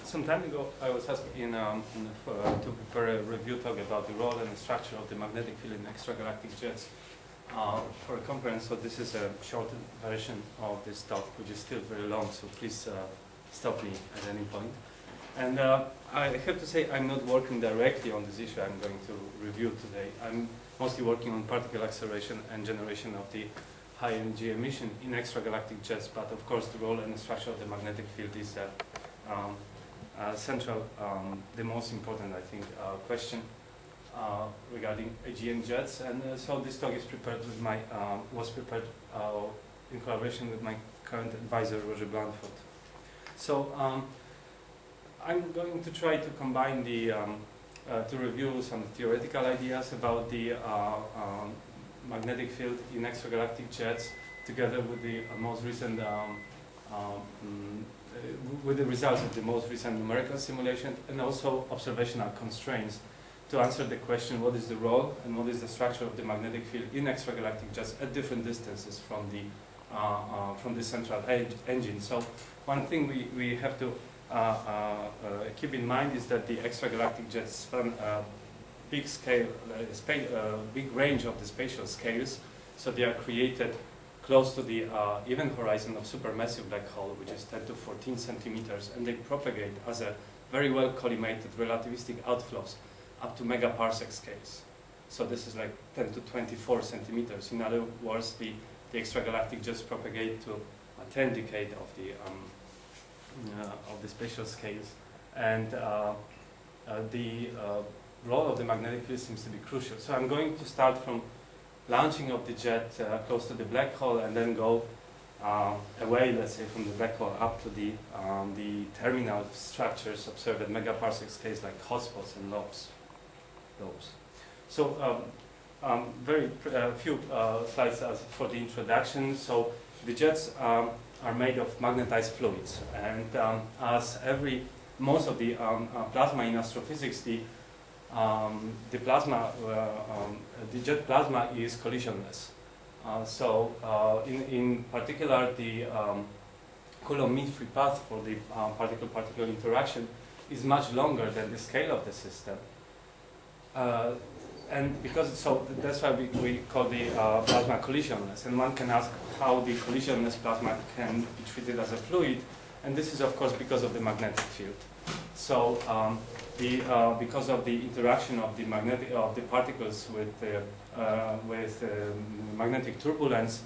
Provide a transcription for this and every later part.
Some time ago, I was asked to prepare a review talk about the role and the structure of the magnetic field in extragalactic jets for a conference. So this is a short version of this talk, which is still very long. So please stop me at any point. And I have to say, I'm not working directly on this issue I'm going to review today. I'm mostly working on particle acceleration and generation of the high energy emission in extragalactic jets, but of course the role and the structure of the magnetic field is central, the most important, I think, question regarding AGN jets. And so this talk is prepared with my, was prepared in collaboration with my current advisor, Roger Blandford. So I'm going to try to combine the, to review some theoretical ideas about the magnetic field in extragalactic jets, together with the most recent, with the results of the most recent numerical simulation, and also observational constraints to answer the question: what is the role and what is the structure of the magnetic field in extragalactic jets at different distances from the central engine? So one thing we have to keep in mind is that the extragalactic jets span big scale, big range of the spatial scales. So they are created close to the event horizon of supermassive black hole, which is 10 to 14 centimeters, and they propagate as a very well collimated relativistic outflows up to megaparsec scales. So this is like 10 to 24 centimeters. In other words, the extragalactic jets propagate to a 10 decade of the spatial scales, and the role of the magnetic field seems to be crucial. So I'm going to start from launching of the jet close to the black hole, and then go away, let's say, from the black hole up to the terminal structures observed at megaparsec scales like hotspots and lobes. So very few slides for the introduction. So the jets are made of magnetized fluids, and as most of the plasma in astrophysics, the jet plasma is collisionless. In particular, the Coulomb mean-free path for the particle-particle interaction is much longer than the scale of the system. And because that's why we call the plasma collisionless. And one can ask how the collisionless plasma can be treated as a fluid, and this is of course because of the magnetic field. So because of the interaction of the particles with magnetic turbulence,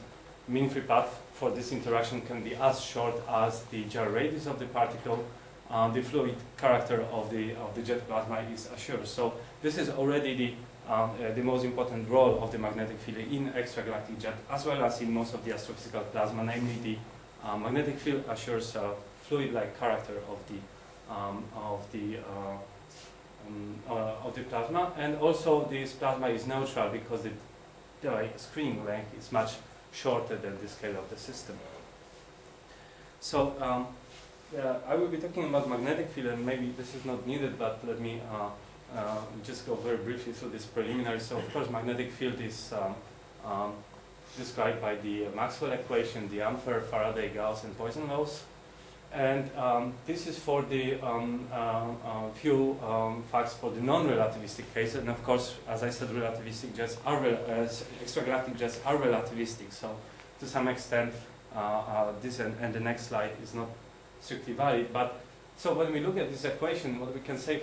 mean-free path for this interaction can be as short as the gyro radius of the particle. The fluid character of the jet plasma is assured. So this is already the most important role of the magnetic field in extragalactic jet, as well as in most of the astrophysical plasma. Namely, the magnetic field assures a fluid-like character of the plasma, and also this plasma is neutral because the screening length is much shorter than the scale of the system. So I will be talking about magnetic field, and maybe this is not needed, but let me just go very briefly through this preliminary. So of course magnetic field is described by the Maxwell equation, the Ampere, Faraday, Gauss, and Poisson laws. And this is for the few facts for the non-relativistic case. And of course, as I said, relativistic jets are extragalactic jets are relativistic. So to some extent, this and the next slide is not strictly valid. But so when we look at this equation, what we can say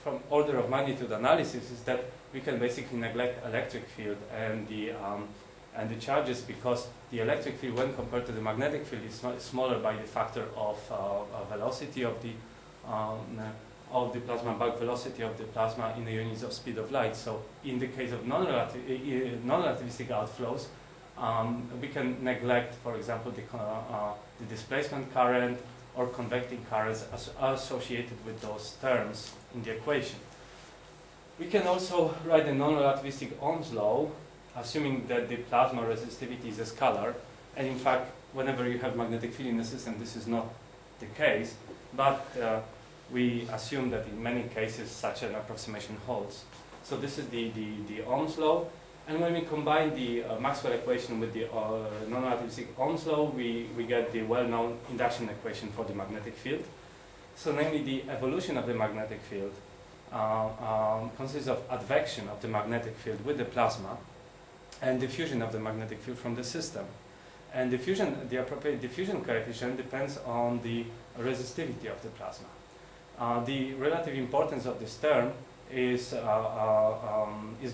from order of magnitude analysis is that we can basically neglect electric field and the charges, because the electric field, when compared to the magnetic field, is smaller by the factor of velocity of the plasma, bulk velocity of the plasma in the units of speed of light. So in the case of non-relativistic outflows, we can neglect, for example, the displacement current or convecting currents associated with those terms in the equation. We can also write a non-relativistic Ohm's law, assuming that the plasma resistivity is a scalar. And in fact, whenever you have magnetic field in the system, this is not the case, but we assume that in many cases such an approximation holds. So this is the Ohm's law. And when we combine the Maxwell equation with the non-relativistic Ohm's law, we get the well-known induction equation for the magnetic field. So namely, the evolution of the magnetic field consists of advection of the magnetic field with the plasma and diffusion of the magnetic field from the system. And the appropriate diffusion coefficient depends on the resistivity of the plasma. The relative importance of this term is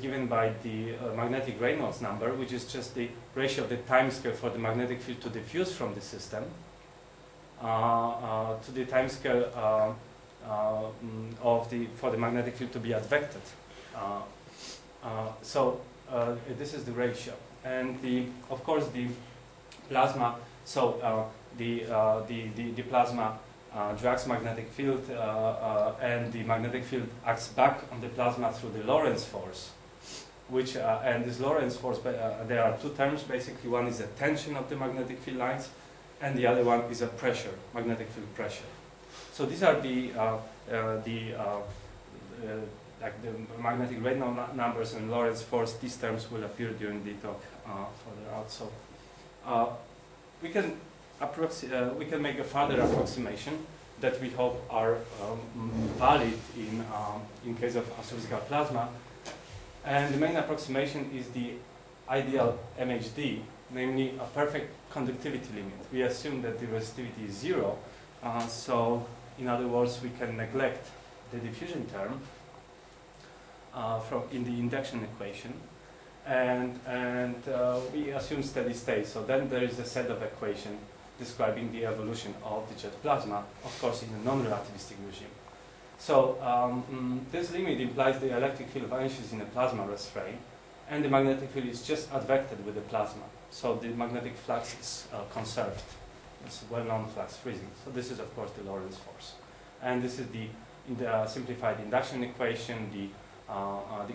given by the magnetic Reynolds number, which is just the ratio of the time scale for the magnetic field to diffuse from the system to the time scale for the magnetic field to be advected. This is the ratio, and of course the plasma. So the plasma drags magnetic field, and the magnetic field acts back on the plasma through the Lorentz force, which and this Lorentz force, there are two terms basically. One is the tension of the magnetic field lines, and the other one is a pressure, magnetic field pressure. So these are like the magnetic Reynolds numbers and Lorentz force. These terms will appear during the talk further out. So we can make a further approximation that we hope are valid in case of astrophysical plasma. And the main approximation is the ideal MHD, namely a perfect conductivity limit. We assume that the resistivity is 0, so in other words, we can neglect the diffusion term in the induction equation, and we assume steady state. So then there is a set of equations describing the evolution of the jet plasma, of course in a non-relativistic regime. So this limit implies the electric field vanishes in a plasma rest frame, and the magnetic field is just advected with the plasma. So the magnetic flux is conserved. It's well-known flux freezing. So this is, of course, the Lorentz force. And this is in the simplified induction equation, the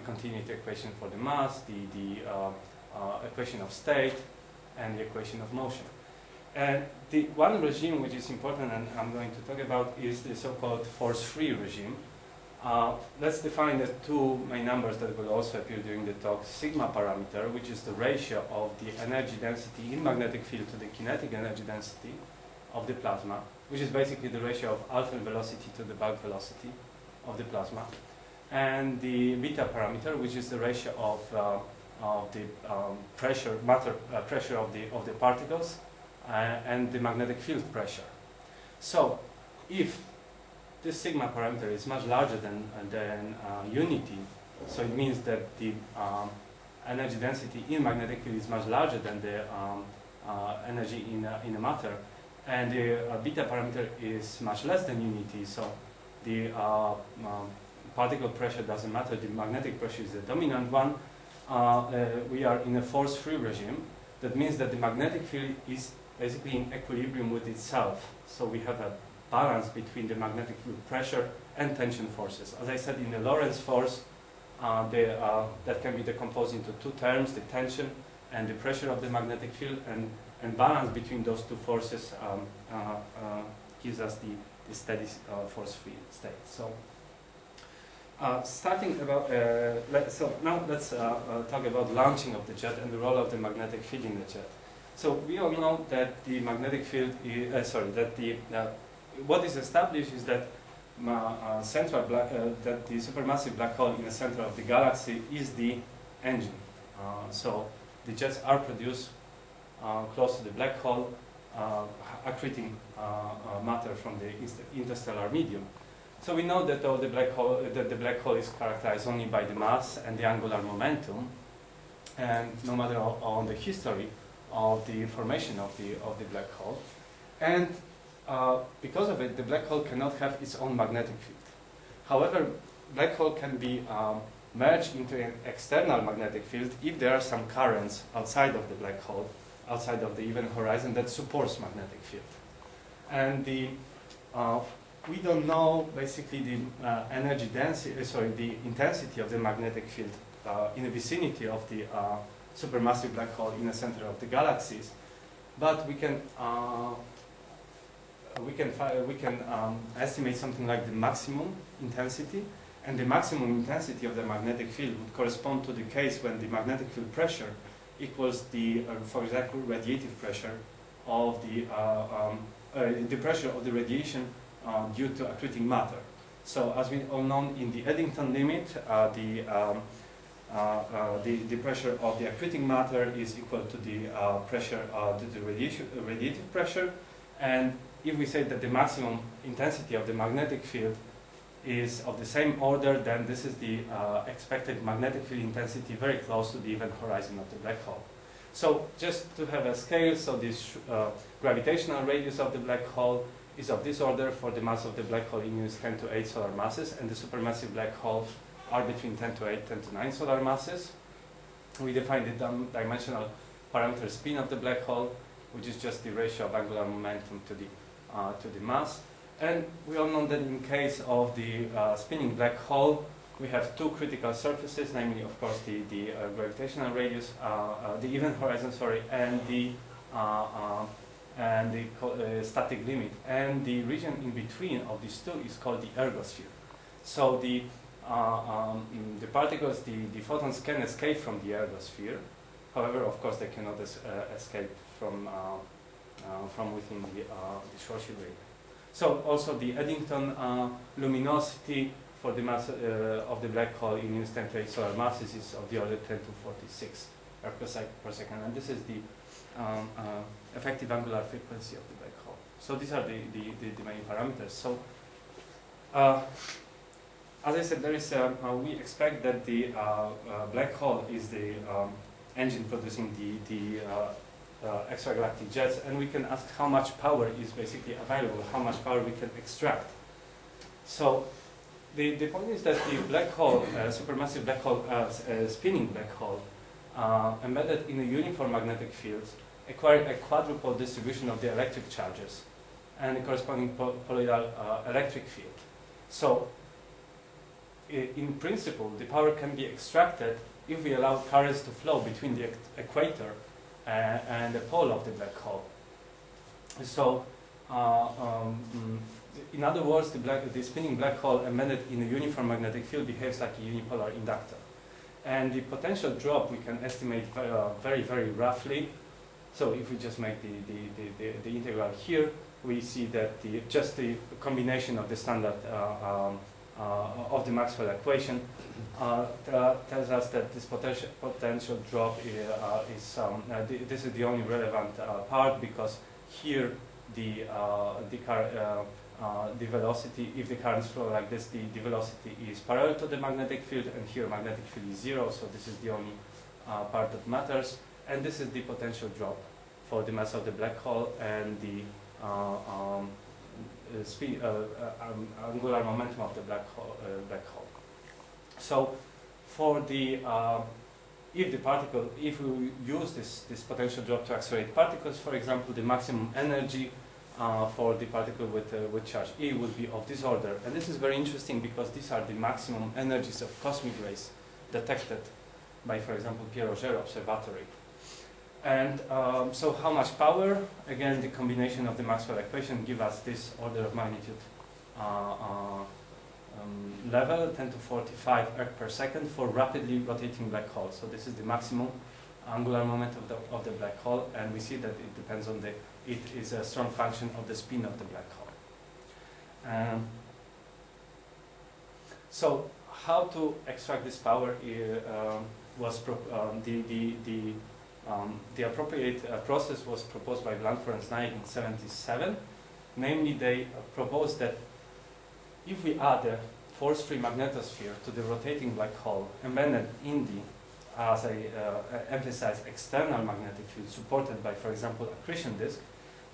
continuity equation for the mass, the equation of state, and the equation of motion. And the one regime which is important and I'm going to talk about is the so-called force-free regime. Let's define the two main numbers that will also appear during the talk. Sigma parameter, which is the ratio of the energy density in magnetic field to the kinetic energy density of the plasma, which is basically the ratio of alpha velocity to the bulk velocity of the plasma. And the beta parameter, which is the ratio of the pressure of the particles and the magnetic field pressure. So if this sigma parameter is much larger than unity, so it means that the energy density in magnetic field is much larger than the energy in a matter, and the beta parameter is much less than unity, so the particle pressure doesn't matter, the magnetic pressure is the dominant one. We are in a force-free regime. That means that the magnetic field is basically in equilibrium with itself, so we have a balance between the magnetic field pressure and tension forces. As I said, in the Lorentz force, that can be decomposed into two terms, the tension and the pressure of the magnetic field, and balance between those two forces gives us the steady force-free state. So, starting about, now let's talk about launching of the jet and the role of the magnetic field in the jet. So we all know that the magnetic field is, what is established is that that the supermassive black hole in the center of the galaxy is the engine. So the jets are produced close to the black hole, accreting matter from the interstellar medium. So we know that the black hole is characterized only by the mass and the angular momentum, and no matter on the history of the formation of the black hole, and because of it, the black hole cannot have its own magnetic field. However, black hole can be merged into an external magnetic field if there are some currents outside of the black hole, outside of the event horizon, that supports magnetic field. And we don't know basically the energy density, the intensity of the magnetic field in the vicinity of the supermassive black hole in the center of the galaxies, but we can estimate something like the maximum intensity, and the maximum intensity of the magnetic field would correspond to the case when the magnetic field pressure equals the, for example, radiative pressure of the pressure of the radiation due to accreting matter. So as we all know, in the Eddington limit, the pressure of the accreting matter is equal to the pressure to the radiative pressure. And if we say that the maximum intensity of the magnetic field is of the same order, then this is the expected magnetic field intensity very close to the event horizon of the black hole. So just to have a scale, so this gravitational radius of the black hole is of this order for the mass of the black hole in units 10 to 8 solar masses, and the supermassive black holes are between 10 to 8, 10 to 9 solar masses. We define the dimensional parameter spin of the black hole, which is just the ratio of angular momentum to the mass. And we all know that in case of the spinning black hole, we have two critical surfaces, namely, of course, the gravitational radius, the event horizon, sorry, and the static limit. And the region in between of these two is called the ergosphere. So the particles, the photons can escape from the ergosphere. However, of course, they cannot escape from within the Schwarzschild radius. So also the Eddington luminosity for the mass of the black hole in units 10 to 8 solar masses is of the order 10 to 46 per second, and this is the effective angular frequency of the black hole. So these are the main parameters. So as I said, there is we expect that the black hole is the engine producing the extragalactic jets, and we can ask how much power is basically available, how much power we can extract. So the point is that the black hole, supermassive black hole, spinning black hole, embedded in a uniform magnetic field, acquire a quadruple distribution of the electric charges and a corresponding polar electric field. So in principle, the power can be extracted if we allow currents to flow between the equator and the pole of the black hole. So, in other words, the spinning black hole embedded in a uniform magnetic field behaves like a unipolar inductor. And the potential drop we can estimate very, very roughly. So if we just make the integral here, we see that just the combination of the standard of the Maxwell equation tells us that this potential drop this is the only relevant part, because here the velocity, if the currents flow like this, the velocity is parallel to the magnetic field, and here magnetic field is 0, so this is the only part that matters. And this is the potential drop for the mass of the black hole and the angular momentum of the black hole. So, for the if we use this potential drop to accelerate particles, for example, the maximum energy for the particle with charge E would be of this order. And this is very interesting because these are the maximum energies of cosmic rays detected by, for example, Pierre Auger Observatory. And so how much power? Again, the combination of the Maxwell equation gives us this order of magnitude level, 10 to 45 erg per second for rapidly rotating black holes. So this is the maximum angular momentum of the black hole, and we see that it depends on it is a strong function of the spin of the black hole. So how to extract this power was the appropriate process was proposed by Blanford and Snaig in 1977. Namely, they proposed that if we add a force-free magnetosphere to the rotating black hole embedded in the, as I emphasized, external magnetic field supported by, for example, accretion disk,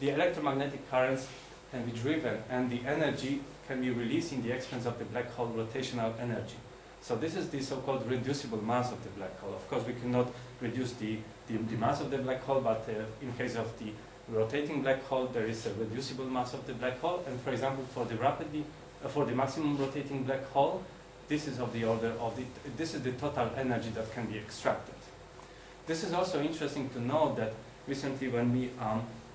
the electromagnetic currents can be driven and the energy can be released in the expense of the black hole rotational energy. So this is the so-called reducible mass of the black hole. Of course, we cannot reduce the mass of the black hole, but in case of the rotating black hole, there is a reducible mass of the black hole. And for example, for the maximum rotating black hole, this is of the order of this is the total energy that can be extracted. This is also interesting to know that recently when we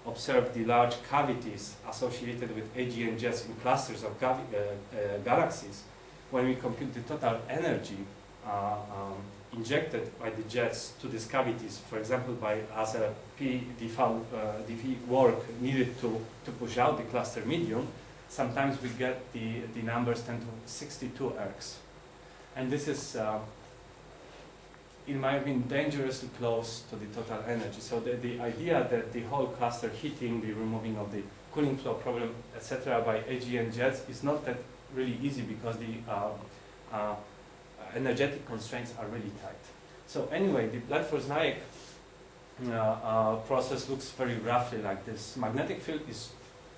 observed the large cavities associated with AGN jets in clusters of galaxies, when we compute the total energy injected by the jets to these cavities, for example, as a dV work needed to push out the cluster medium, sometimes we get the numbers 10 to 62 ergs. And this is, in my opinion, dangerously close to the total energy. So the idea that the whole cluster heating, the removing of the cooling flow problem, etc., by AGN jets is not that really easy because the energetic constraints are really tight. So anyway, the Blandford-Znajek process looks very roughly like this. Magnetic field is,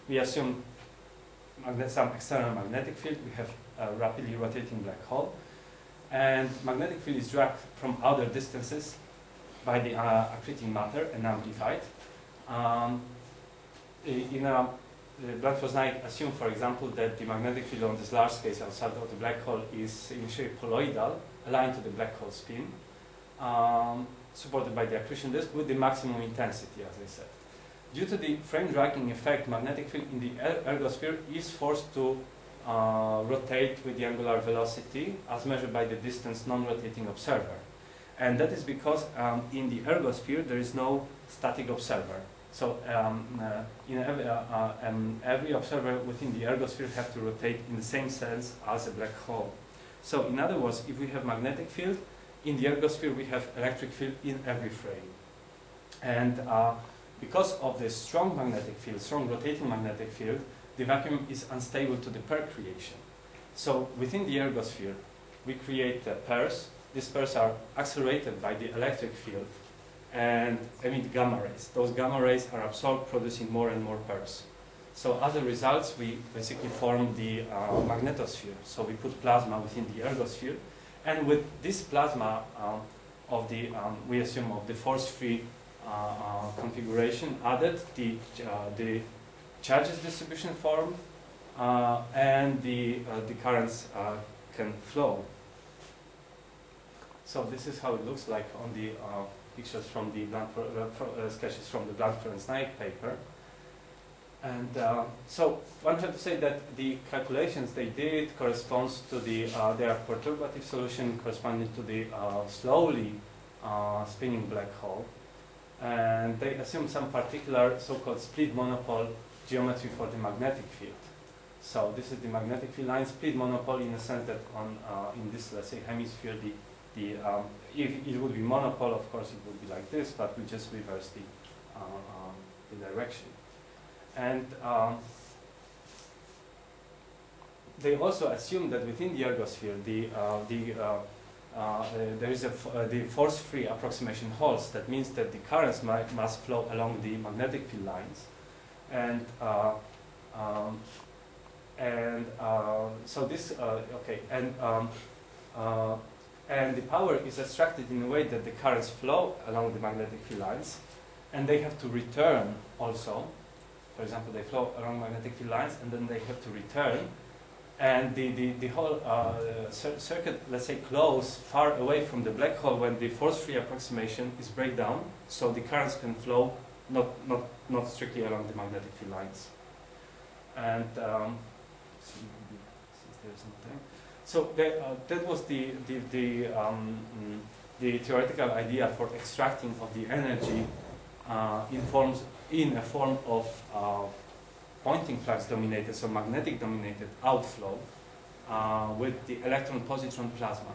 we assume some external magnetic field. We have a rapidly rotating black hole. And magnetic field is dragged from outer distances by the accreting matter and amplified. The Blandford-Znajek assume, for example, that the magnetic field on this large scale outside of the black hole is initially colloidal, aligned to the black hole spin, supported by the accretion disk with the maximum intensity, as I said. Due to the frame dragging effect, magnetic field in the ergosphere is forced to rotate with the angular velocity as measured by the distance non-rotating observer. And that is because in the ergosphere there is no static observer. So in every observer within the ergosphere have to rotate in the same sense as a black hole. So in other words, if we have magnetic field, in the ergosphere we have electric field in every frame. And because of the strong magnetic field, strong rotating magnetic field, the vacuum is unstable to the pair creation. So within the ergosphere, we create pairs. These pairs are accelerated by the electric field and emit gamma rays. Those gamma rays are absorbed, producing more and more pairs. So as a result, we basically form the magnetosphere. So we put plasma within the ergosphere, and with this plasma of the, we assume of the force-free configuration added, the charges distribution form, and the currents can flow. So this is how it looks like on the pictures from the sketches from the Blandford-Znajek paper. And so one had to say that the calculations they did corresponds to their perturbative solution corresponding to the slowly spinning black hole. And they assume some particular so-called split monopole geometry for the magnetic field. So this is the magnetic field line split monopole in the sense that on in this, let's say, hemisphere, if it would be monopole, of course, it would be like this, but we just reverse the direction. And they also assume that within the ergosphere, there is the force-free approximation holds. That means that the currents must flow along the magnetic field lines, and so this okay, and the power is extracted in a way that the currents flow along the magnetic field lines, and they have to return also. For example, they flow along magnetic field lines, and then they have to return. And the whole circuit, let's say, close far away from the black hole when the force-free approximation is breakdown, so the currents can flow not strictly along the magnetic field lines. And so that was the theoretical idea for extracting of the energy in a form of Poynting flux dominated, so magnetic dominated outflow with the electron-positron plasma.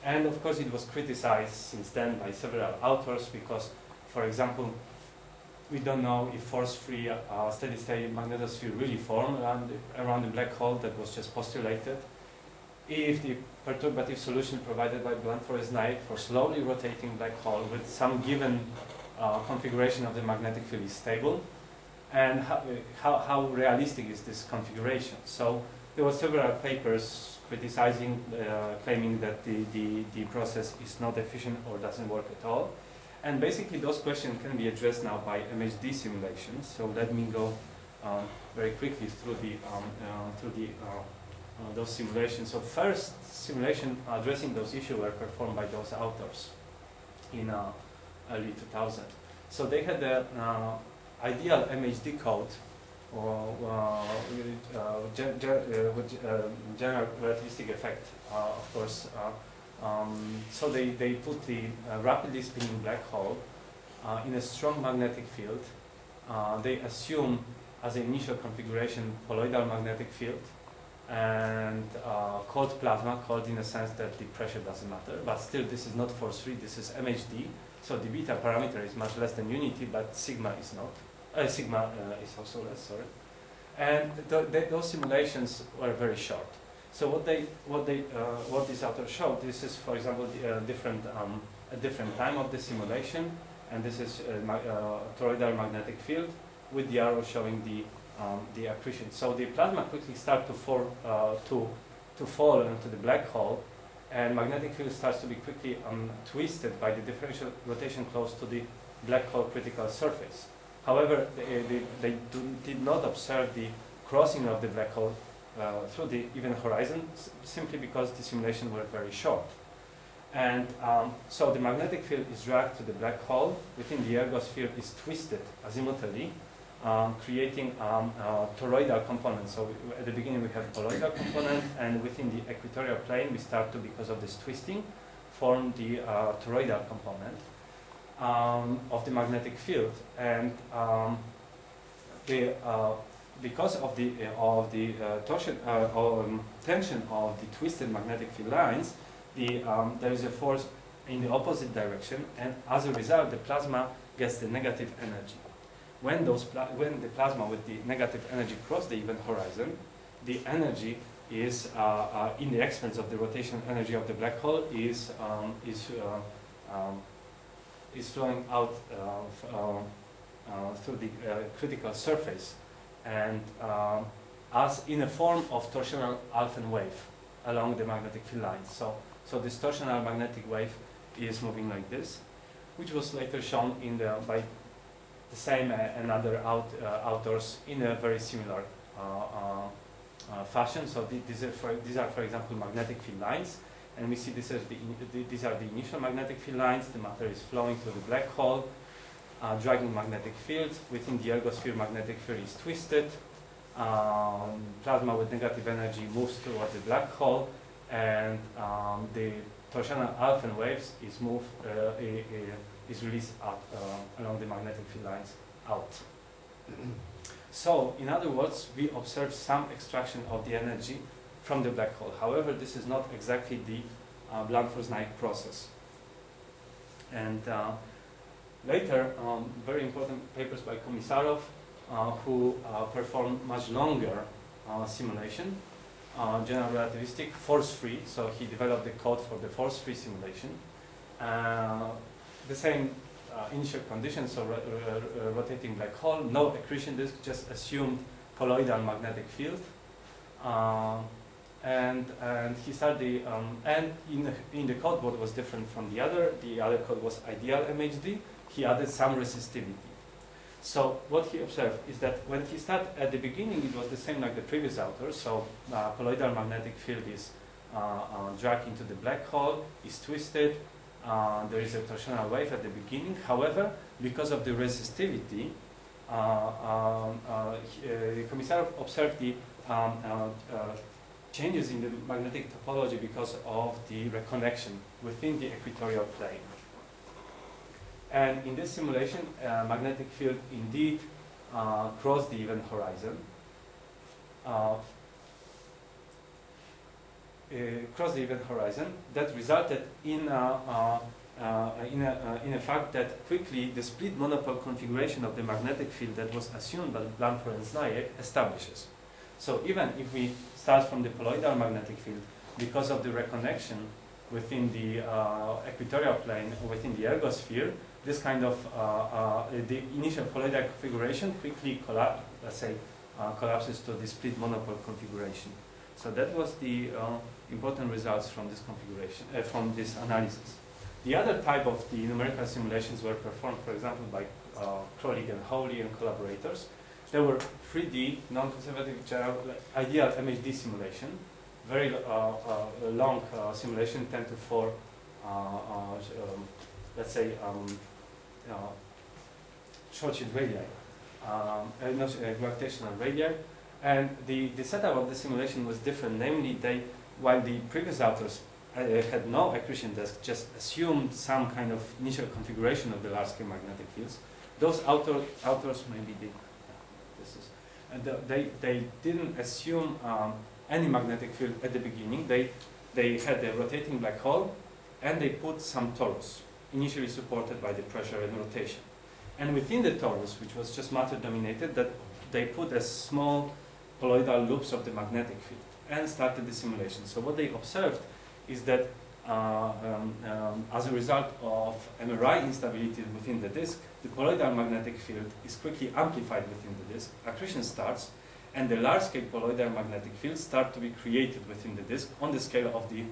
And of course it was criticized since then by several authors because, for example, we don't know if force-free steady-state magnetosphere really formed around the black hole that was just postulated. If the perturbative solution provided by Blandford-Znajek for slowly rotating black hole with some given configuration of the magnetic field is stable, and how realistic is this configuration. So there were several papers criticizing, claiming that the process is not efficient or doesn't work at all. And basically those questions can be addressed now by MHD simulations. So let me go very quickly through those simulations. So first simulation addressing those issues were performed by those authors in early 2000. So they had the ideal MHD code, or general relativistic effect, of course. So they put the rapidly spinning black hole in a strong magnetic field. They assume as an initial configuration colloidal magnetic field, and cold plasma, cold in the sense that the pressure doesn't matter, but still this is not force-free, this is MHD, so the beta parameter is much less than unity, but sigma is not. Sigma is also less, sorry. And those simulations were very short. So what this author showed, this is, for example, a different time of the simulation, and this is toroidal magnetic field with the arrow showing the accretion. So the plasma quickly starts to fall into the black hole, and magnetic field starts to be quickly twisted by the differential rotation close to the black hole critical surface. However, they did not observe the crossing of the black hole through the event horizon, simply because the simulations were very short. And so the magnetic field is dragged to the black hole, within the ergosphere is twisted azimuthally, creating a toroidal component. So at the beginning we have colloidal component, and within the equatorial plane we start to, because of this twisting, form the toroidal component of the magnetic field. And because of the tension of the twisted magnetic field lines, there is a force in the opposite direction, and as a result the plasma gets the negative energy. When the plasma with the negative energy cross the event horizon, the energy is in the expense of the rotation energy of the black hole is flowing out through the critical surface, and as in a form of torsional Alphen wave along the magnetic field lines. So this torsional magnetic wave is moving like this, which was later shown by the same and other authors in a very similar fashion. So these are, for example, magnetic field lines, and we see these are the initial magnetic field lines. The matter is flowing through the black hole, dragging magnetic field. Within the ergosphere, magnetic field is twisted. Plasma with negative energy moves toward the black hole, and the torsional Alphen waves is released out, along the magnetic field lines out. So, in other words, we observe some extraction of the energy from the black hole. However, this is not exactly the Blandfors-Naik process. And later, very important papers by Komisarov, who performed much longer simulation, general relativistic, force-free, so he developed the code for the force-free simulation. The same initial conditions, so rotating black hole, no accretion disk, just assumed colloidal magnetic field. And he started and in the code what was different from the other code was ideal MHD. He added some resistivity. So what he observed is that when he started at the beginning, it was the same like the previous author. So colloidal magnetic field is dragged into the black hole, is twisted. There is a torsional wave at the beginning. However, because of the resistivity, Komisarov observed the changes in the magnetic topology because of the reconnection within the equatorial plane. And in this simulation, magnetic field indeed crossed the event horizon. That resulted in a fact that quickly the split monopole configuration of the magnetic field that was assumed by Blandfors-Naik establishes. So even if we start from the colloidal magnetic field, because of the reconnection within the equatorial plane or within the ergosphere, this kind of the initial colloidal configuration quickly collapses to the split monopole configuration. So that was the important results from this configuration, from this analysis. The other type of the numerical simulations were performed, for example, by Krolik and Hawley and collaborators. There were 3D, non-conservative, ideal MHD simulation, very long simulation, 10 to 4, let's say, short-sheet radii, gravitational radii. And the setup of the simulation was different. Namely, while the previous authors had no accretion disk, just assumed some kind of initial configuration of the large-scale magnetic fields, those authors maybe did. they didn't assume any magnetic field at the beginning. They had a rotating black hole, and they put some torus, initially supported by the pressure and rotation. And within the torus, which was just matter dominated, that they put a small colloidal loops of the magnetic field and started the simulation. So what they observed is that as a result of MRI instability within the disk, the colloidal magnetic field is quickly amplified within the disk, accretion starts, and the large-scale colloidal magnetic fields start to be created within the disk on the scale of the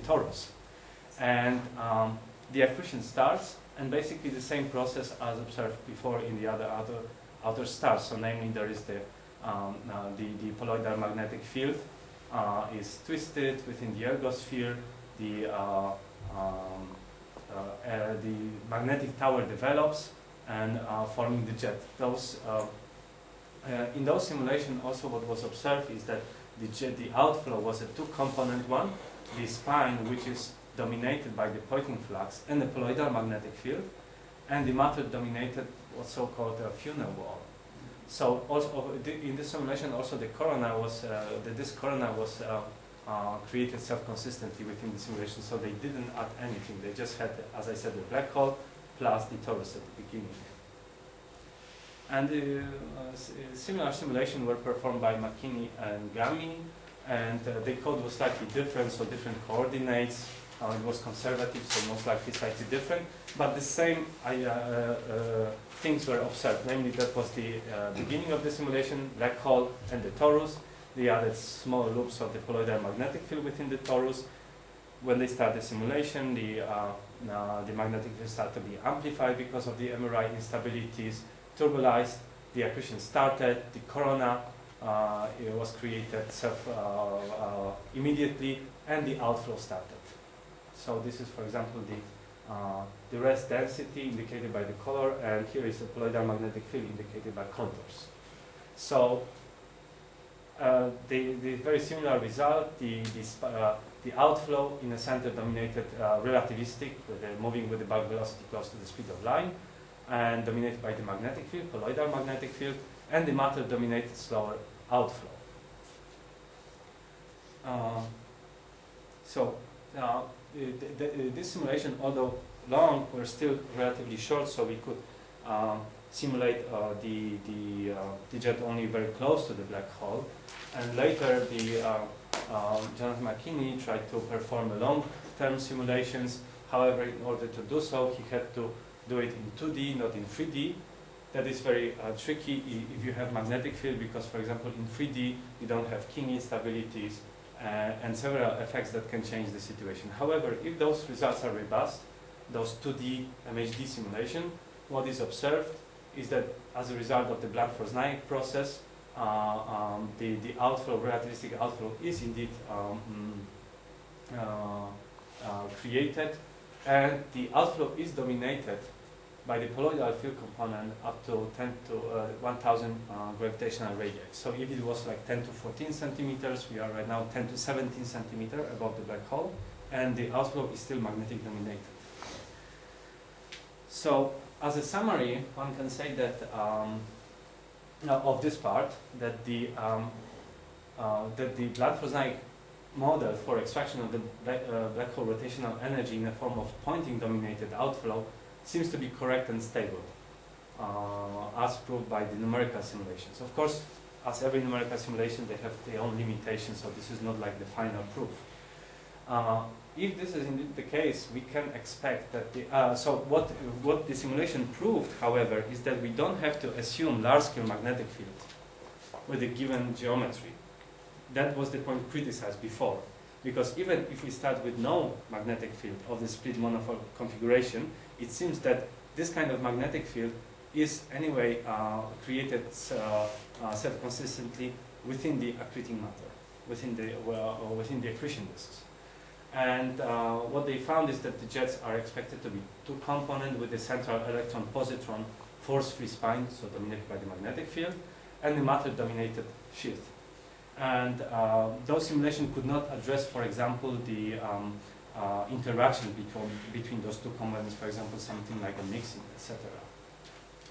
torus. And the accretion starts, and basically the same process as observed before in the outer stars. So namely, there is the colloidal magnetic field is twisted within the ergosphere. The magnetic tower develops and forming the jet. In those simulations, also what was observed is that the outflow was a two-component one, the spine, which is dominated by the Poynting flux and the colloidal magnetic field, and the matter dominated what's so-called a funnel wall. So also in this simulation, also the corona was the disk corona was created self-consistently within the simulation. So they didn't add anything. They just had, as I said, the black hole plus the torus at the beginning. And similar simulations were performed by McKinney and Gami, and the code was slightly different, so different coordinates. It was conservative, so most likely slightly different, but the same things were observed. Namely, that was the beginning of the simulation, black hole and the torus. They added small loops of the colloidal magnetic field within the torus. When they start the simulation, the magnetic field started to be amplified because of the MRI instabilities, turbulized, the accretion started, the corona it was created immediately, and the outflow started. So this is, for example, the rest density indicated by the color, and here is the colloidal magnetic field indicated by contours. So the very similar result, the outflow in a center dominated relativistic, moving with the bulk velocity close to the speed of light, and dominated by the magnetic field, colloidal magnetic field, and the matter dominated slower outflow. This simulation, although long, were still relatively short, so we could simulate the jet only very close to the black hole. And later, Jonathan McKinney tried to perform a long-term simulations. However, in order to do so, he had to do it in 2D, not in 3D. That is very tricky if you have magnetic field, because, for example, in 3D, you don't have King instabilities and several effects that can change the situation. However, if those results are robust, those 2D MHD simulation, what is observed is that as a result of the Blanford-Znaik process, the outflow, relativistic outflow, is indeed created, and the outflow is dominated by the colloidal field component up to 10 to 1000 gravitational radii. So if it was like 10 to 14 centimeters, we are right now 10 to 17 centimeters above the black hole, and the outflow is still magnetic dominated. So as a summary, one can say that of this part, that the Blanford-Znaik model for extraction of the black hole rotational energy in the form of Poynting dominated outflow seems to be correct and stable, as proved by the numerical simulations. Of course, as every numerical simulation, they have their own limitations, so this is not like the final proof. If this is indeed the case, we can expect that so what the simulation proved, however, is that we don't have to assume large-scale magnetic field with a given geometry. That was the point criticized before, because even if we start with no magnetic field of the split monofold configuration, it seems that this kind of magnetic field is anyway created self-consistently within the accreting matter, within the accretion disks. And what they found is that the jets are expected to be two-component with the central electron-positron force-free spine, so dominated by the magnetic field, and the matter-dominated sheath. And those simulations could not address, for example, the interaction between those two components, for example, something like a mixing, etc.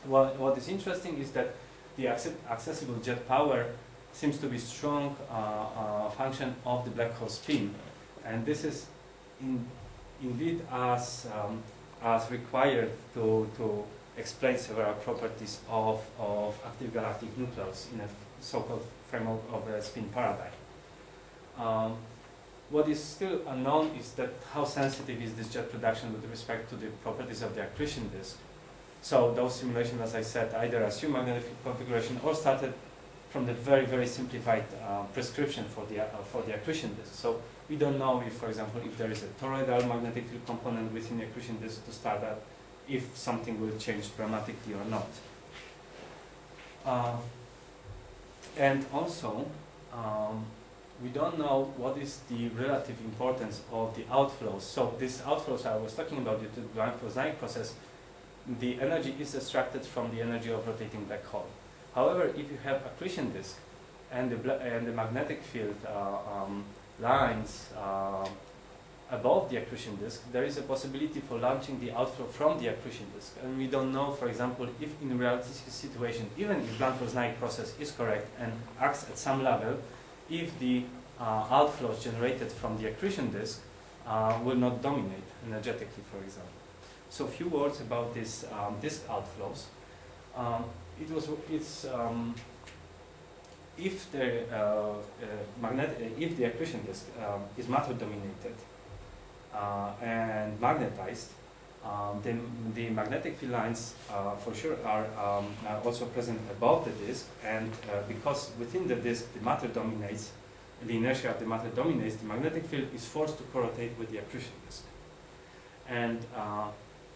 Well, what is interesting is that the accessible jet power seems to be strong function of the black hole spin, and this is indeed as required to explain several properties of active galactic nucleus in a so-called framework of a spin paradigm. What is still unknown is that how sensitive is this jet production with respect to the properties of the accretion disk. So those simulations, as I said, either assume magnetic field configuration or started from the very, very simplified prescription for the accretion disk. So we don't know if, for example, if there is a toroidal magnetic field component within the accretion disk to start at, if something will change dramatically or not. And also, we don't know what is the relative importance of the outflows. So these outflows I was talking about due to the Planck-Rosnaik process, the energy is extracted from the energy of rotating black hole. However, if you have accretion disk and the magnetic field lines above the accretion disk, there is a possibility for launching the outflow from the accretion disk. And we don't know, for example, if in realistic situation, even if Planck-Rosnaik process is correct and acts at some level, if the outflows generated from the accretion disk will not dominate energetically, for example. So a few words about this disk outflows. If the accretion disk is matter dominated and magnetized, then the magnetic field lines for sure are also present above the disk, and because within the disk the matter dominates, the inertia of the matter dominates, the magnetic field is forced to correlate with the accretion disk. And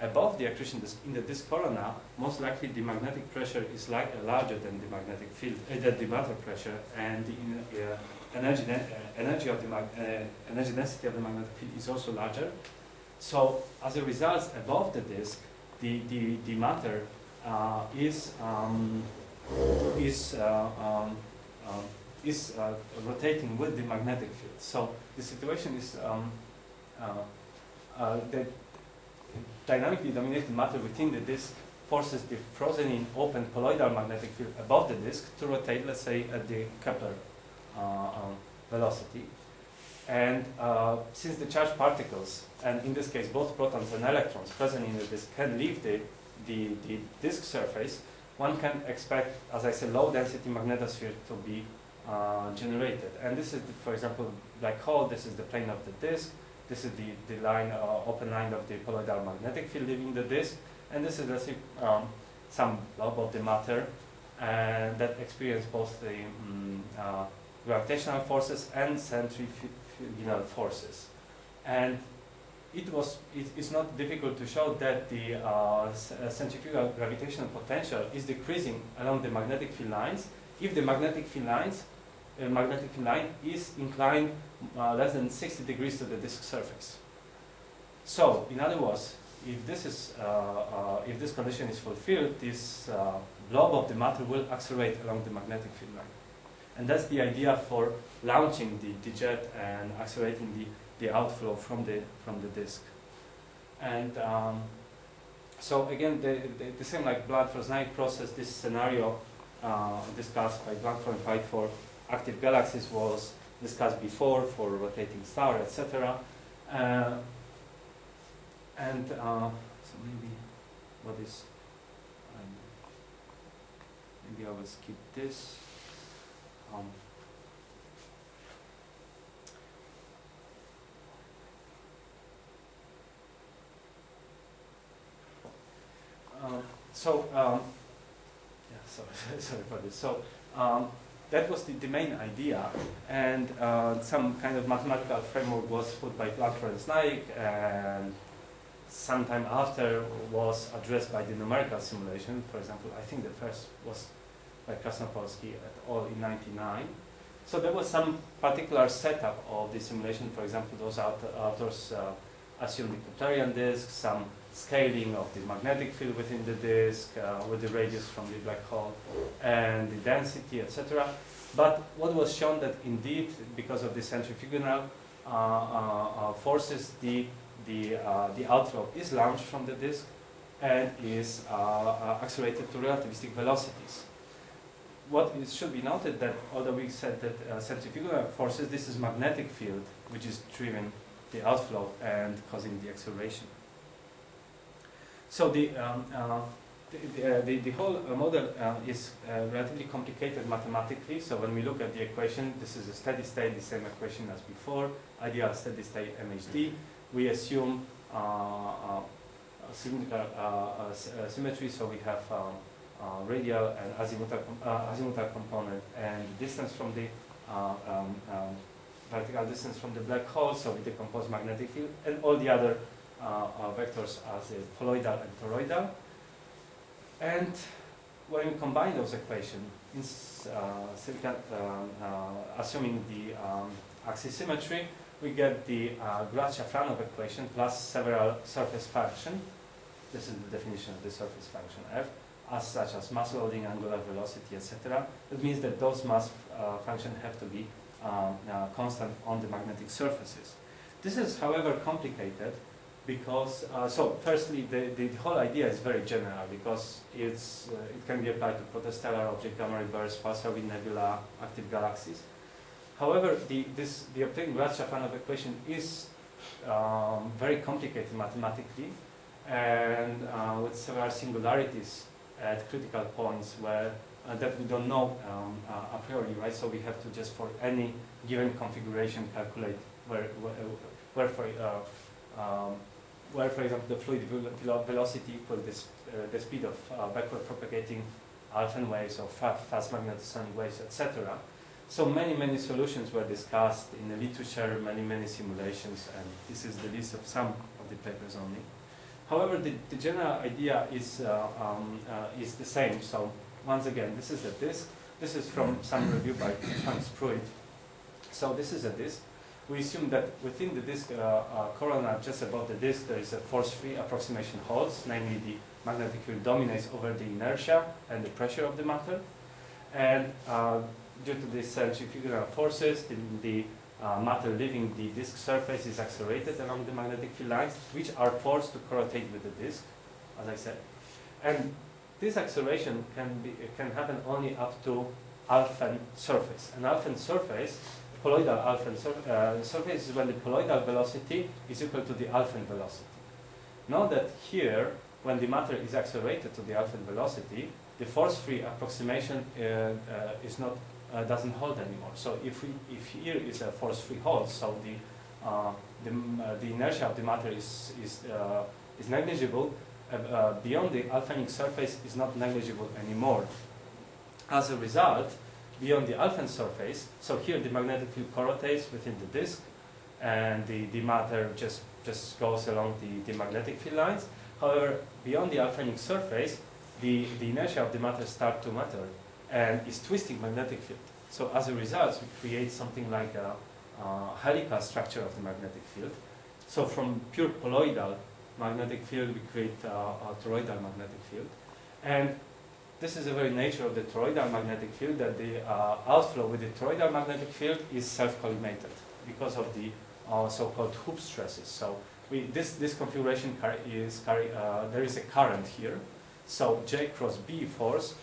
above the accretion disk, in the disk corona, most likely the magnetic pressure is larger than the magnetic field, than the matter pressure, and the energy density of the magnetic field is also larger. So as a result, above the disk, the matter is rotating with the magnetic field. So the situation is that dynamically dominated matter within the disk forces the frozen in open colloidal magnetic field above the disk to rotate, let's say, at the Kepler velocity. And since the charged particles, and in this case both protons and electrons present in the disk, can leave the disk surface, one can expect, as I said, low density magnetosphere to be generated. And this is, for example, black hole. This is the plane of the disk. This is the line, open line of the colloidal magnetic field leaving the disk. And this is, let's say, some blob of the matter that experience both the gravitational forces and centrifugal forces. And it's not difficult to show that the centrifugal gravitational potential is decreasing along the magnetic field lines if the magnetic field line is inclined less than 60 degrees to the disk surface. So, in other words, if this condition is fulfilled, this blob of the matter will accelerate along the magnetic field line. And that's the idea for launching the jet and accelerating the outflow from the disk. And so again, the same like Planck-Rosnaik process, this scenario discussed by Planck for active galaxies was discussed before for rotating star, etc. So maybe what is maybe I will skip this. Sorry for this. So that was the main idea, and some kind of mathematical framework was put by Planck-Rosnaik, and sometime after was addressed by the numerical simulation. For example, I think the first was by Krasnopolsky et al. In '99. So there was some particular setup of the simulation. For example, those authors assumed the Keplerian disk, some scaling of the magnetic field within the disk with the radius from the black hole and the density, etc. But what was shown that indeed, because of the centrifugal forces, the outflow is launched from the disk and is accelerated to relativistic velocities. what it should be noted that although we said that centrifugal forces, this is magnetic field which is driven the outflow and causing the acceleration. So the whole model is relatively complicated mathematically. So when we look at the equation, this is a steady state, the same equation as before, ideal steady state MHD. We assume symmetry, so we have radial and azimuthal component, and distance from the vertical distance from the black hole, so we decompose magnetic field, and all the other vectors as colloidal and toroidal. And when we combine those equations, assuming the axis symmetry, we get the Grad-Shafranov equation plus several surface functions. This is the definition of the surface function f, such as mass loading, angular velocity, etc. It means that those mass functions have to be constant on the magnetic surfaces. This is, however, complicated because, so firstly, the whole idea is very general because it can be applied to protostellar object, gamma reverse, pulsar wind nebula, active galaxies. However, the obtained Grad-Shafranov equation is very complicated mathematically, and with several singularities at critical points where that we don't know a priori, right? So we have to just for any given configuration calculate where for example, the fluid velocity equals the speed of backward propagating Alphen waves or fast magnetosonic waves, etc. So many solutions were discussed in the literature, many simulations, and this is the list of some of the papers only. However, the general idea is the same. So once again, this is a disk. This is from some review by Hans Pruitt. So this is a disk. We assume that within the disk corona, just above the disk, there is a force-free approximation holds, namely the magnetic field dominates over the inertia and the pressure of the matter. And due to these centrifugal forces, the matter leaving the disk surface is accelerated along the magnetic field lines, which are forced to corrotate with the disk, as I said. And this acceleration can happen only up to Alphen surface. An Alphen surface, colloidal Alphen surface, is when the colloidal velocity is equal to the Alphen velocity. Note that here, when the matter is accelerated to the Alphen velocity, the force-free approximation doesn't hold anymore. So if here is a force-free hold, so the inertia of the matter is negligible, beyond the Alphenic surface is not negligible anymore. As a result, beyond the Alphen surface, so here the magnetic field corrotates within the disk, and the matter just goes along the magnetic field lines. However, beyond the Alphenic surface, the inertia of the matter starts to matter and is twisting magnetic field. So as a result, we create something like a helical structure of the magnetic field. So from pure colloidal magnetic field, we create a toroidal magnetic field. And this is the very nature of the toroidal magnetic field, that the outflow with the toroidal magnetic field is self-collimated because of the so-called hoop stresses. So this configuration there is a current here. So J cross B force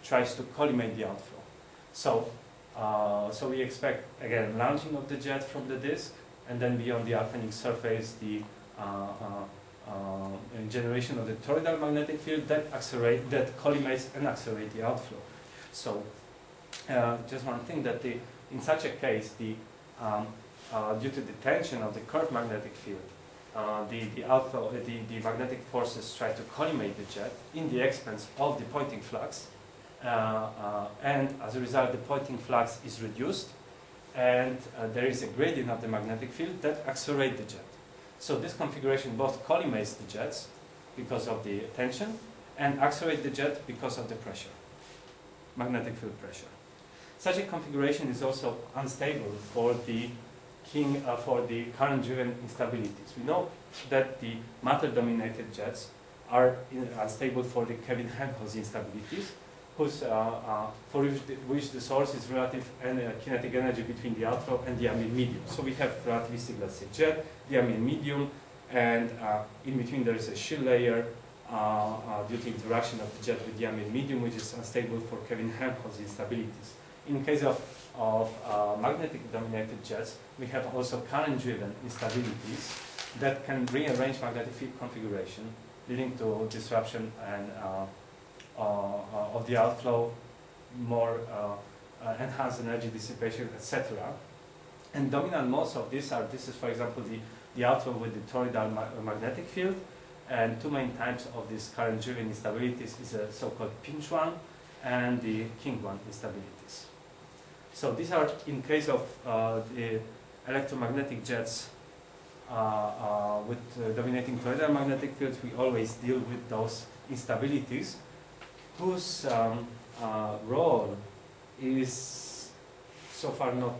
tries to collimate the outflow. So we expect again launching of the jet from the disk, and then beyond the Alphenic surface, the generation of the toroidal magnetic field that collimates and accelerates the outflow. So just one thing, that in such a case, due to the tension of the curved magnetic field, the magnetic forces try to collimate the jet in the expense of the pointing flux, and as a result, the pointing flux is reduced, and there is a gradient of the magnetic field that accelerates the jet. So this configuration both collimates the jets because of the tension and accelerates the jet because of the pressure, magnetic field pressure. Such a configuration is also unstable for the current-driven instabilities. We know that the matter-dominated jets are unstable for the Kelvin-Helmholtz instabilities, for which the source is relative kinetic energy between the outflow and the ambient medium. So we have relativistic, let's say, jet, the ambient medium, and in between there is a chill layer, due to interaction of the jet with the ambient medium, which is unstable for Kelvin-Helmholtz instabilities. In case of magnetic dominated jets, we have also current-driven instabilities that can rearrange magnetic field configuration, leading to disruption and of the outflow, more enhanced energy dissipation, etc. And dominant modes of this is for example the outflow with the toroidal magnetic field, and two main types of these current-driven instabilities is a so-called pinch one and the king one instabilities. So these are, in case of the electromagnetic jets with dominating toroidal magnetic fields, we always deal with those instabilities whose role is so far not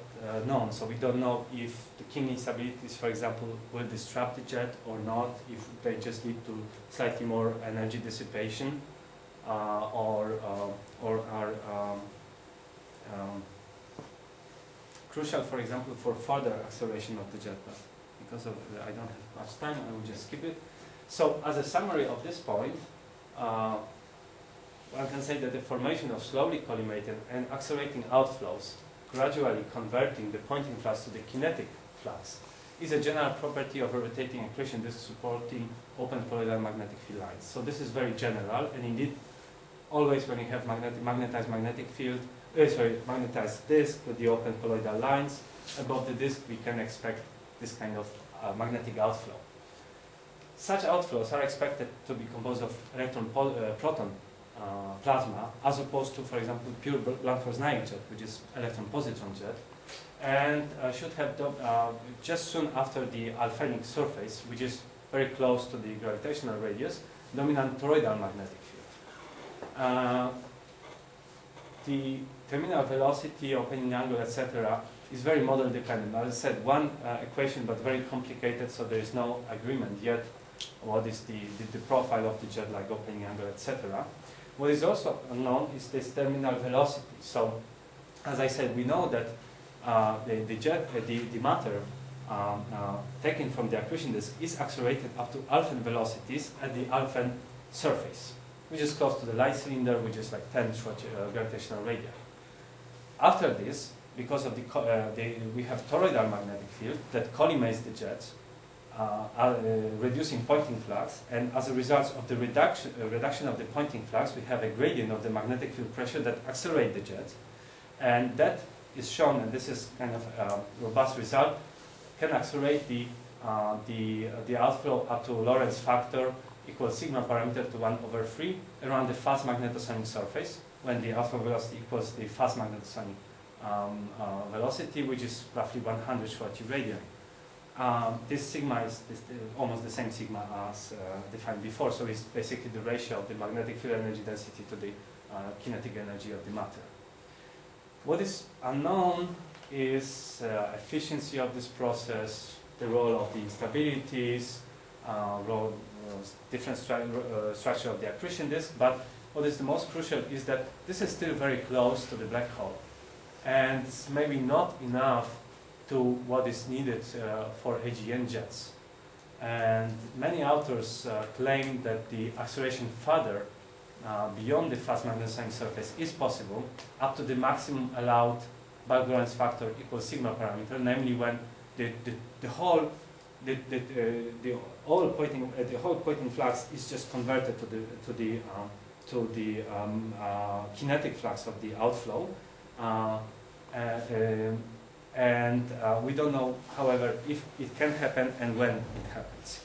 known. So we don't know if the king instabilities, for example, will disrupt the jet or not, if they just lead to slightly more energy dissipation, or are crucial, for example, for further acceleration of the jet. But because I don't have much time, I will just skip it. So as a summary of this point, one can say that the formation of slowly collimated and accelerating outflows, gradually converting the Poynting flux to the kinetic flux, is a general property of a rotating accretion disk supporting open toroidal magnetic field lines. So this is very general, and indeed, always when you have magnetized magnetic field, magnetized disk with the open colloidal lines above the disk, we can expect this kind of magnetic outflow. Such outflows are expected to be composed of electron-proton plasma, as opposed to, for example, pure Blanford-Naik jet, which is electron-positron jet, and should have just soon after the alphenic surface, which is very close to the gravitational radius, dominant toroidal magnetic field. The terminal velocity, opening angle, etc., is very model dependent. As I said, one equation, but very complicated, so there is no agreement yet what is the profile of the jet, like opening angle, etc. What is also unknown is this terminal velocity. So, as I said, we know that the matter taken from the accretion disk is accelerated up to alphen velocities at the alphen surface, which is close to the light cylinder, which is like 10 gravitational radii. After this, because of we have toroidal magnetic field that collimates the jets, reducing Poynting flux, and as a result of the reduction of the Poynting flux, we have a gradient of the magnetic field pressure that accelerates the jet, and that is shown, and this is kind of a robust result, can accelerate the outflow up to Lorentz factor equals sigma parameter to 1/3 around the fast magnetosonic surface, when the outflow velocity equals the fast magnetosonic velocity, which is roughly 100 Schwarzschild radii. This sigma is almost the same sigma as defined before, so it's basically the ratio of the magnetic field energy density to the kinetic energy of the matter. What is unknown is efficiency of this process, the role of the instabilities, different structure of the accretion disk, but what is the most crucial is that this is still very close to the black hole, and it's maybe not enough to what is needed for AGN jets. And many authors claim that the acceleration further beyond the fast magnetosonic surface is possible, up to the maximum allowed Lorentz factor equals sigma parameter, namely when the whole Poynting flux is just converted to the kinetic flux of the outflow, and we don't know, however, if it can happen and when it happens.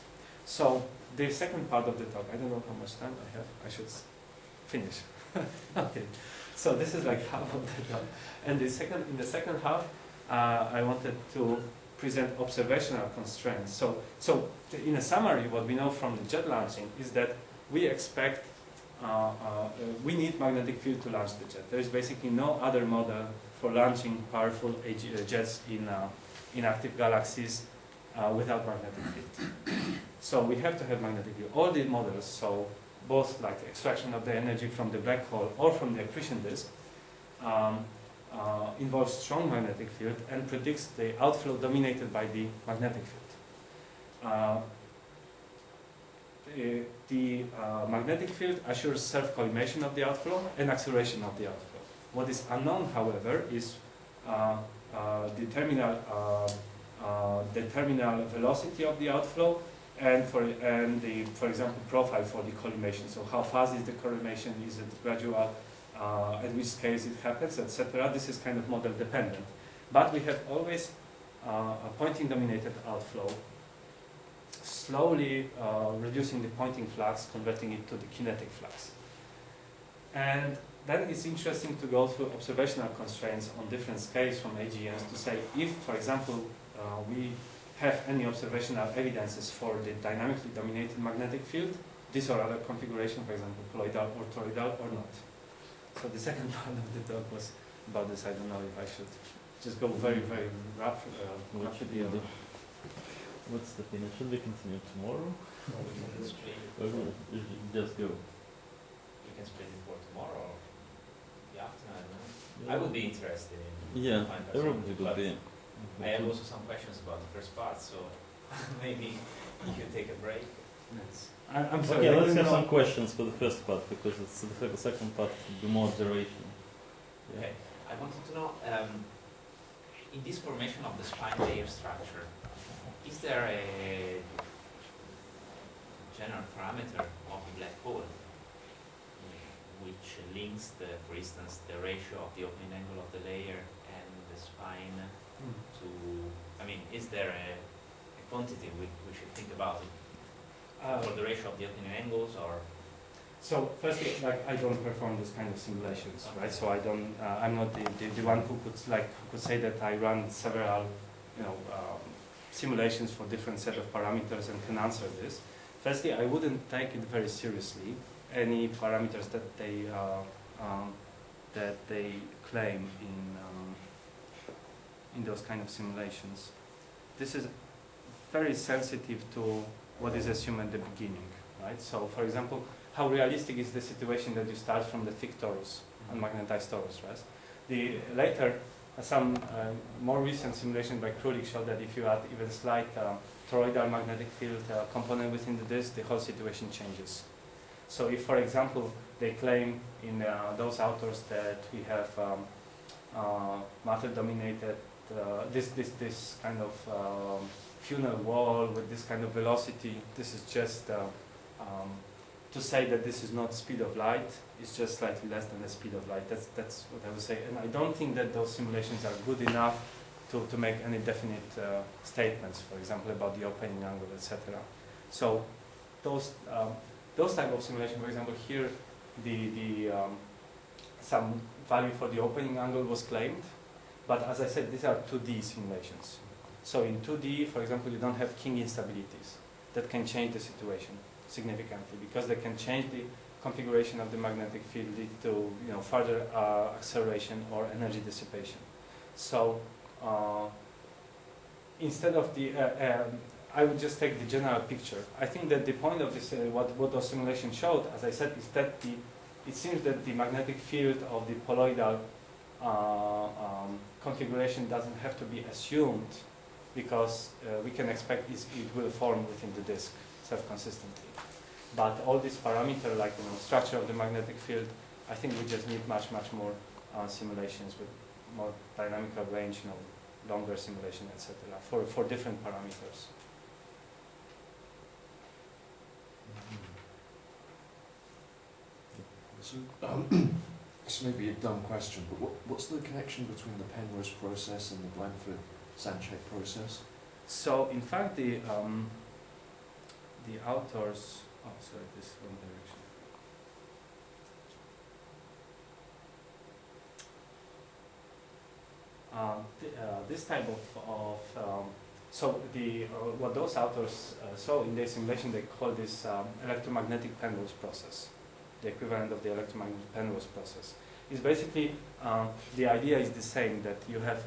So the second part of the talk, I don't know how much time I have. I should finish. Okay. So this is like half of the talk, and in the second half, I wanted to present observational constraints. So in a summary, what we know from the jet launching is that we expect, we need magnetic field to launch the jet. There is basically no other model for launching powerful jets in active galaxies without magnetic field. So we have to have magnetic field. All the models, so both like extraction of the energy from the black hole or from the accretion disk, involves strong magnetic field and predicts the outflow dominated by the magnetic field. the magnetic field assures self-collimation of the outflow and acceleration of the outflow. What is unknown, however, is the terminal velocity of the outflow and the, for example, profile for the collimation. So how fast is the collimation? Is it gradual? At which scales it happens, etc. This is kind of model dependent. But we have always a pointing dominated outflow, slowly reducing the pointing flux, converting it to the kinetic flux. And then it's interesting to go through observational constraints on different scales from AGNs to say if, for example, we have any observational evidences for the dynamically dominated magnetic field, this or other configuration, for example, colloidal or toroidal or not. So the second part of the talk was about this. I don't know if I should just go very rapidly. What's the finish? Should we continue tomorrow? Or we can split it. Or just go? We can split it for tomorrow or the afternoon. I don't know. I would be interested in Yeah, finding everybody something, would but be. I have also some questions about the first part, so maybe you can take a break. Yes. I'm sorry. Okay, I let's didn't have know. some questions for the first part because it's the second part will be more duration. Yeah. Okay, I wanted to know, in this formation of the spine layer structure, is there a general parameter of the black hole which links, for instance, the ratio of the opening angle of the layer and the spine to, I mean, is there a quantity we should think about it for the ratio of the opening angles, or? So firstly, like I don't perform this kind of simulations, right? So I don't. I'm not the one who could say that I run several, simulations for different set of parameters and can answer this. Firstly, I wouldn't take it very seriously any parameters that they claim in those kind of simulations. This is very sensitive to what is assumed at the beginning, right? So, for example, how realistic is the situation that you start from the thick torus and magnetized torus, right? Some more recent simulation by Krulik showed that if you add even slight toroidal magnetic field component within the disk, the whole situation changes. So if, for example, they claim in those authors that we have matter-dominated, this kind of funnel wall with this kind of velocity, this is just to say that this is not speed of light, it's just slightly less than the speed of light. That's what I would say. And I don't think that those simulations are good enough to make any definite statements, for example, about the opening angle, etc. So those type of simulation, for example, here some value for the opening angle was claimed, but as I said, these are 2D simulations. So in 2D, for example, you don't have king instabilities that can change the situation significantly because they can change the configuration of the magnetic field, lead to further acceleration or energy dissipation. So instead of the, I would just take the general picture. I think that the point of this, what those simulations showed, as I said, is that it seems that the magnetic field of the poloidal configuration doesn't have to be assumed because we can expect it will form within the disk self-consistently. But all these parameters, like structure of the magnetic field, I think we just need much more simulations with more dynamical range, longer simulation, etc. for different parameters. So, this may be a dumb question, but what's the connection between the Penrose process and the Blandford-Sanchez process? So, in fact, the authors. Oh, sorry, this wrong direction. This type of so what those authors saw in their simulation, they call this electromagnetic Penrose process, the equivalent of the electromagnetic Penrose process. Is basically the idea is the same, that you have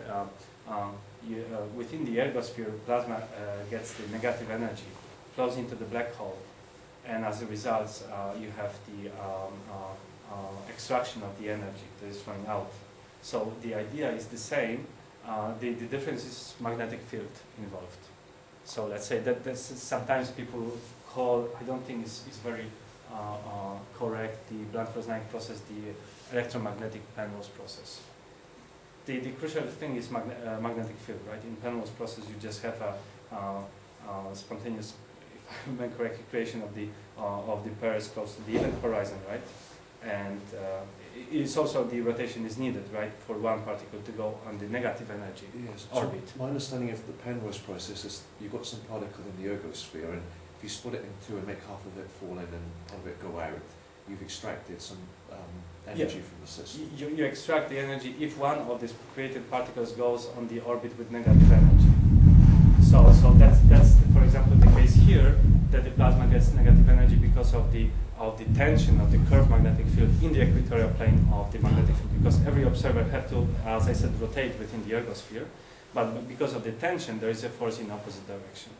within the ergosphere, plasma gets the negative energy, flows into the black hole, and as a result, you have the extraction of the energy that is flowing out. So the idea is the same. The difference is magnetic field involved. So let's say that sometimes people call, I don't think is very correct, the Blanford-Znaick process, the electromagnetic Penrose process. The crucial thing is magnetic field, right? In Penrose process, you just have a spontaneous, if I remember correctly, creation of the pairs close to the event horizon, right? And it's also the rotation is needed, right, for one particle to go on the negative energy orbit. So my understanding of the Penrose process is you've got some particle in the ergosphere, and if you split it in two and make half of it fall in and half of it go out, you've extracted some energy from the system. You extract the energy if one of these created particles goes on the orbit with negative energy. So that's for example the case here, that the plasma gets negative energy because of the tension of the curved magnetic field in the equatorial plane of the magnetic field, because every observer had to, as I said, rotate within the ergosphere, but because of the tension there is a force in opposite direction.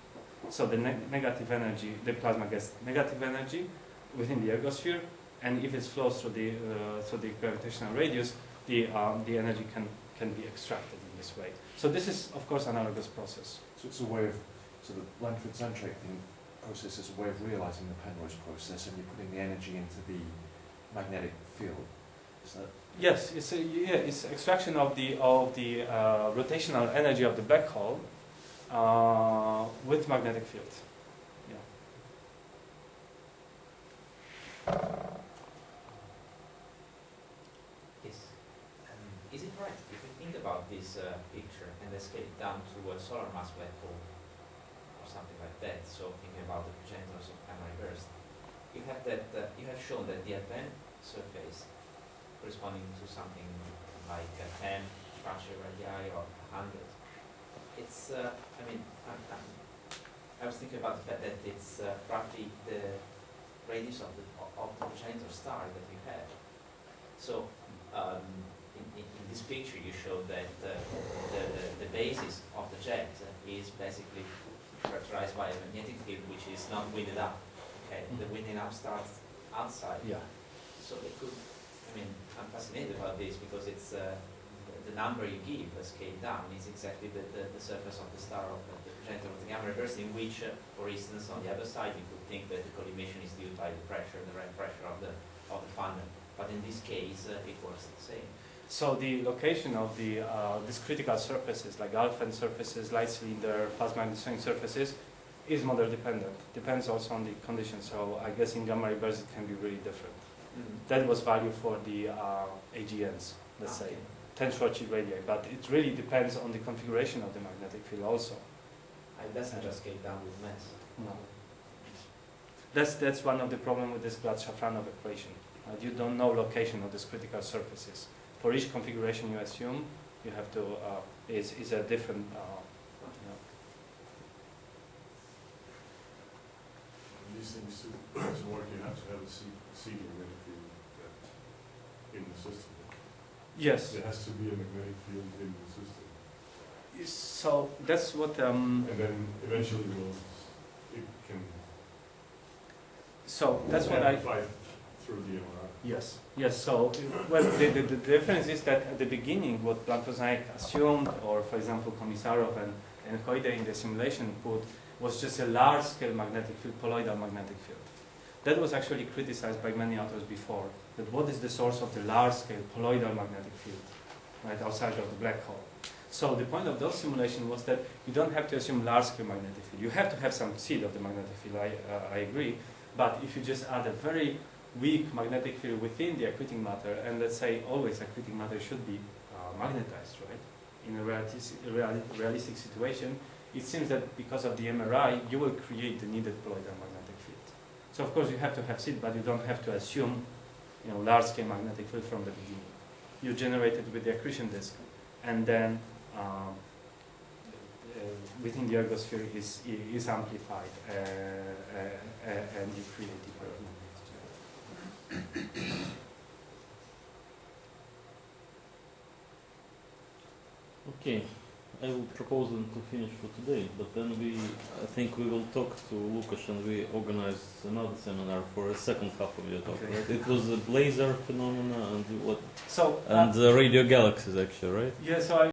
So the negative energy, the plasma gets negative energy within the ergosphere, and if it flows through the gravitational radius, the energy can be extracted in this way. So this is of course an analogous process. So it's a way of, so the Blanford-Znaick thing process is a way of realizing the Penrose process, and you're putting the energy into the magnetic field. Is that? Yes, it's extraction of the rotational energy of the black hole with magnetic field. Yeah. Is it right if you think about this picture and then scale it down to a solar mass black hole or something like that? So thinking about the progenitors of primary burst, you have shown that the event surface corresponding to something like 10 fracture radii or 100. It's I was thinking about the fact that it's roughly the radius of the progenitor star that you have. So in this picture you show that the basis of the jet is basically characterized by a magnetic field which is not winded up. Okay, the winding up starts outside. Yeah. So it could, I'm fascinated about this because it's the number you give, scaled down, is exactly the surface of the star of the progenitor of the gamma reverse, in which, for instance, on the other side, you could think that the collimation is due by the pressure, the right pressure of the funnel. But in this case, it works the same. So the location of these critical surfaces, like alpha surfaces, light cylinder, fast magnetic surfaces, is model dependent. Depends also on the conditions. So I guess in gamma reverse it can be really different. That was value for the AGNs, let's say, 10 Schwarzschild radii. But it really depends on the configuration of the magnetic field also. It doesn't just scale down with mass. No. That's one of the problems with this Glad-Shafranov equation. You don't know location of these critical surfaces. For each configuration you assume, you have to is a different. These things to work, you have to have a seeding magnetic field in the system. Yes. There has to be a magnetic field in the system. So that's what. And then eventually it can. So that's what I. Through the MRI. Yes. Yes. So well, the difference is that at the beginning, what Blanford-Znaick assumed, or for example, Komisarov and Koide in the simulation put, was just a large-scale magnetic field, colloidal magnetic field. That was actually criticized by many authors before. That what is the source of the large-scale colloidal magnetic field, right outside of the black hole? So the point of those simulations was that you don't have to assume large-scale magnetic field. You have to have some seed of the magnetic field. I agree, but if you just add a very weak magnetic field within the accreting matter, and let's say always accreting matter should be magnetized, right? In a realistic situation, it seems that because of the MRI, you will create the needed colloidal magnetic field. So of course you have to have seed, but you don't have to assume, large-scale magnetic field from the beginning. You generate it with the accretion disk, and then within the ergosphere is amplified, and you create the colloidal magnetic. Okay, I will propose them to finish for today, but then I think we will talk to Lukas and we organize another seminar for a second half of your talk, Okay. right? It was a blazer phenomena and what? So And radio galaxies actually, right? yeah, so